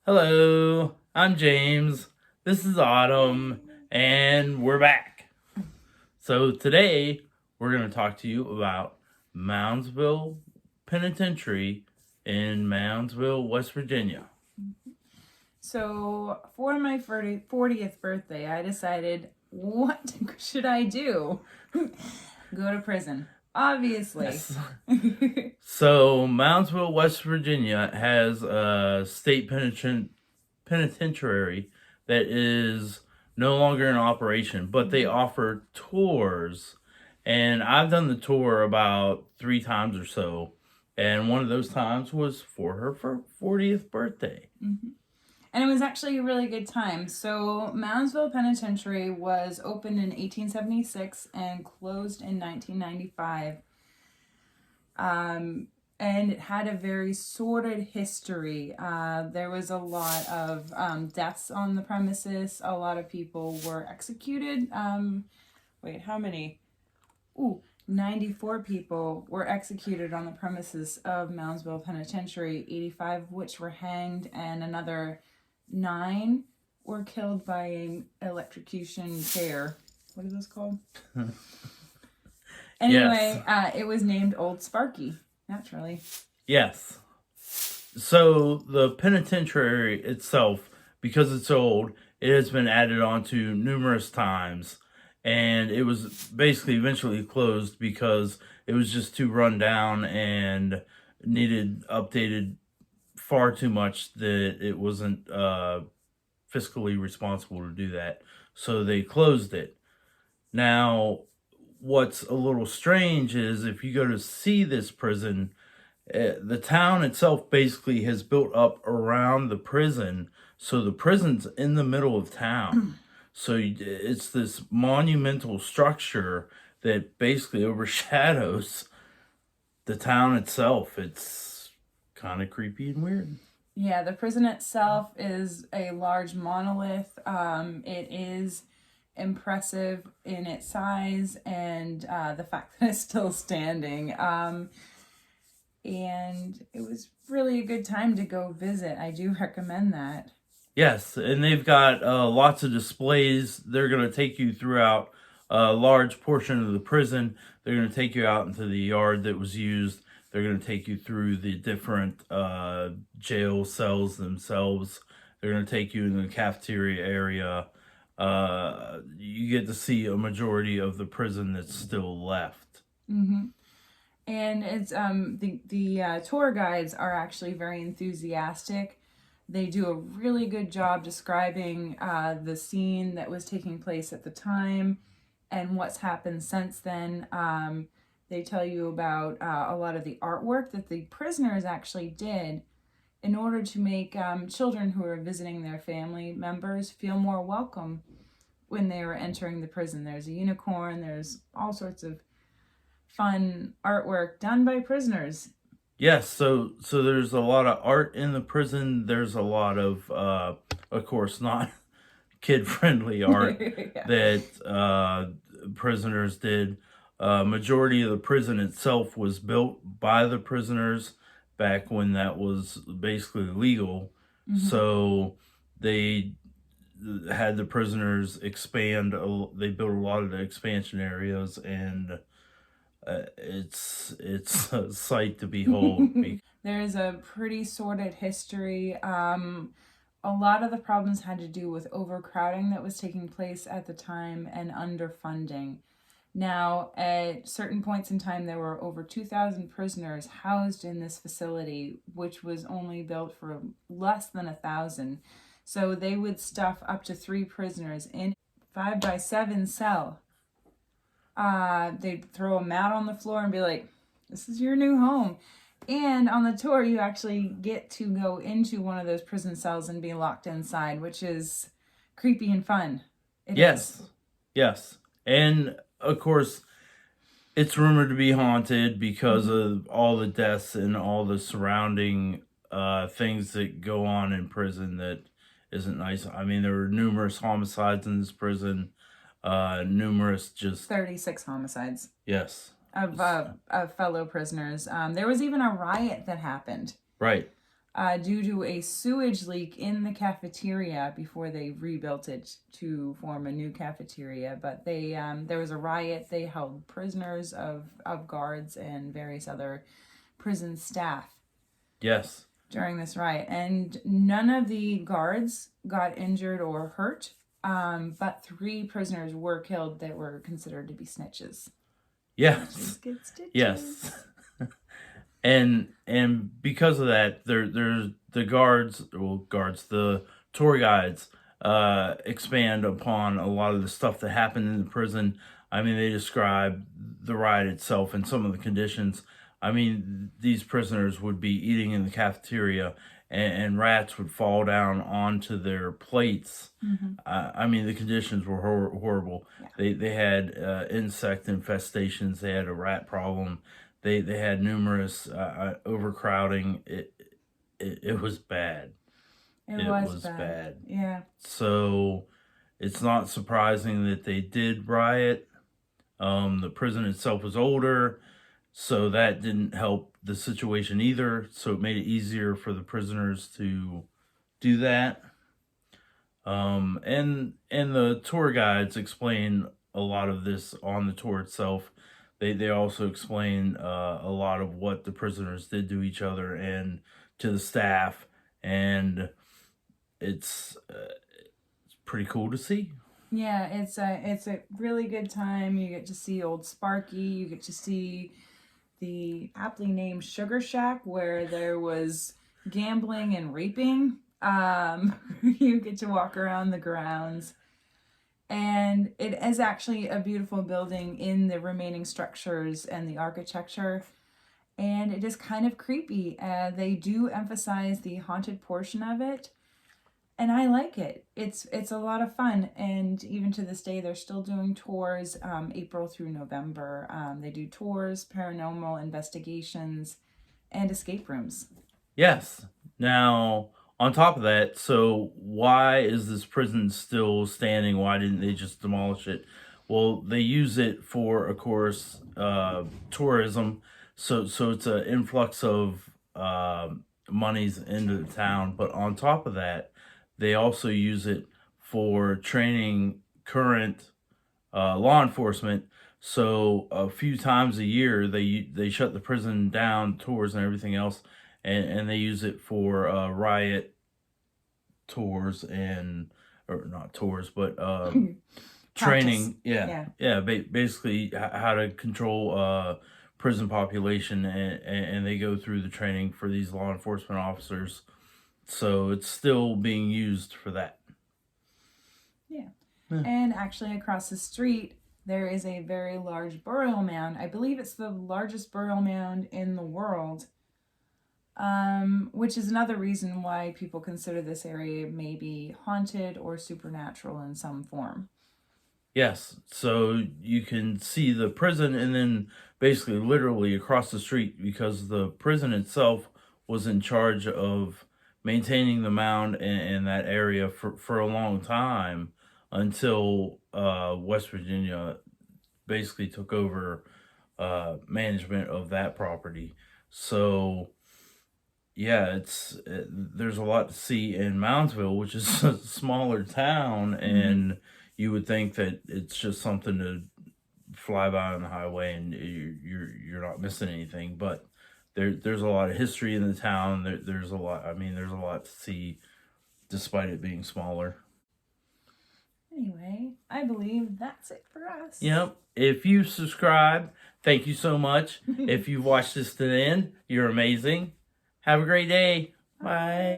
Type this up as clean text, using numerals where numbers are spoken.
Hello, I'm James. This is Autumn, and we're back. So today we're going to talk to you about Moundsville Penitentiary in Moundsville, West Virginia. So for my 40th birthday, I decided, what should I do? Go to prison. Obviously. Yes. So Moundsville, West Virginia has a state penitentiary that is no longer in operation, but they offer tours. And I've done the tour about 3 times or so. And one of those times was for her 40th birthday. And it was actually a really good time. So Moundsville Penitentiary was opened in 1876 and closed in 1995. And it had a very sordid history. There was a lot of deaths on the premises. A lot of people were executed. How many? 94 people were executed on the premises of Moundsville Penitentiary, 85 of which were hanged, and another 9 were killed by an electrocution chair. What is this called? Anyway, yes. It was named Old Sparky, naturally. Yes. So the penitentiary itself, because it's old, it has been added on to numerous times. And it was basically eventually closed because it was just too run down and needed updated far too much that it wasn't fiscally responsible to do that. So they closed it. Now, what's a little strange is if you go to see this prison, the town itself basically has built up around the prison. So the prison's in the middle of town. So it's this monumental structure that basically overshadows the town itself. It's kind of creepy and weird. Yeah, the prison itself is a large monolith. It is impressive in its size and the fact that it's still standing. And it was really a good time to go visit. I do recommend that. Yes, and they've got lots of displays. They're going to take you throughout a large portion of the prison. They're going to take you out into the yard that was used. They're going to take you through the different jail cells themselves. They're going to take you in the cafeteria area. You get to see a majority of the prison that's still left. Mm-hmm. And it's the tour guides are actually very enthusiastic. They do a really good job describing the scene that was taking place at the time and what's happened since then. They tell you about a lot of the artwork that the prisoners actually did in order to make children who are visiting their family members feel more welcome when they were entering the prison. There's a unicorn, there's all sorts of fun artwork done by prisoners. Yes, so there's a lot of art in the prison. There's a lot of course, not kid-friendly art yeah. that prisoners did. Majority of the prison itself was built by the prisoners back when that was basically legal. Mm-hmm. So they had the prisoners expand. They built a lot of the expansion areas, and it's a sight to behold. There's a pretty sordid history. A lot of the problems had to do with overcrowding that was taking place at the time and underfunding. Now, at certain points in time, there were over 2,000 prisoners housed in this facility, which was only built for less than 1,000. So they would stuff up to 3 prisoners in 5x7 cell. They'd throw a mat on the floor and be like, this is your new home. And on the tour, you actually get to go into one of those prison cells and be locked inside, which is creepy and fun. Yes. And of course, it's rumored to be haunted because of all the deaths and all the surrounding things that go on in prison that isn't nice. I mean, there were numerous homicides in this prison. Numerous 36 homicides. Yes. Of fellow prisoners. There was even a riot that happened. Right. due to a sewage leak in the cafeteria before they rebuilt it to form a new cafeteria. But they there was a riot. They held prisoners of guards and various other prison staff Yes. during this riot, and none of the guards got injured or hurt. But 3 prisoners were killed that were considered to be snitches. Yes. Snitches get stitches. Yes. And because of that, there's the the tour guides expand upon a lot of the stuff that happened in the prison. I mean, they describe the riot itself and some of the conditions. I mean, these prisoners would be eating in the cafeteria, and rats would fall down onto their plates. I mean, the conditions were horrible. Yeah. They had insect infestations. They had a rat problem. They had numerous overcrowding. It was bad. It was bad. Yeah. So it's not surprising that they did riot. The prison itself was older, so that didn't help the situation either. So it made it easier for the prisoners to do that. And the tour guides explain a lot of this on the tour itself. They also explain a lot of what the prisoners did to each other and to the staff, and it's pretty cool to see. Yeah, it's a really good time. You get to see old Sparky. You get to see the aptly named Sugar Shack, where there was gambling and raping. You get to walk around the grounds. And it is actually a beautiful building in the remaining structures and the architecture. And it is kind of creepy. They do emphasize the haunted portion of it. And I like it. It's a lot of fun. And even to this day, they're still doing tours April through November. They do tours, paranormal investigations, and escape rooms. Yes. Now, on top of that, so why is this prison still standing? Why didn't they just demolish it? Well, they use it for, of course, tourism. So it's an influx of monies into the town. But on top of that, they also use it for training current law enforcement. So a few times a year, they shut the prison down, tours and everything else, and they use it for riot tours or not tours, but training. Yeah. Basically, how to control prison population, and they go through the training for these law enforcement officers. So it's still being used for that. Yeah. And actually across the street, there is a very large burial mound. I believe it's the largest burial mound in the world, which is another reason why people consider this area maybe haunted or supernatural in some form. Yes. So you can see the prison and then basically literally across the street, because the prison itself was in charge of maintaining the mound in that area for a long time, until West Virginia basically took over management of that property. So yeah, there's a lot to see in Moundsville, which is a smaller town, and you would think that it's just something to fly by on the highway and you're not missing anything, but there's a lot of history in the town. There's a lot. I mean, there's a lot to see, despite it being smaller. Anyway, I believe that's it for us. Yep. If you subscribe, thank you so much. If you've watched this to the end, you're amazing. Have a great day. Bye.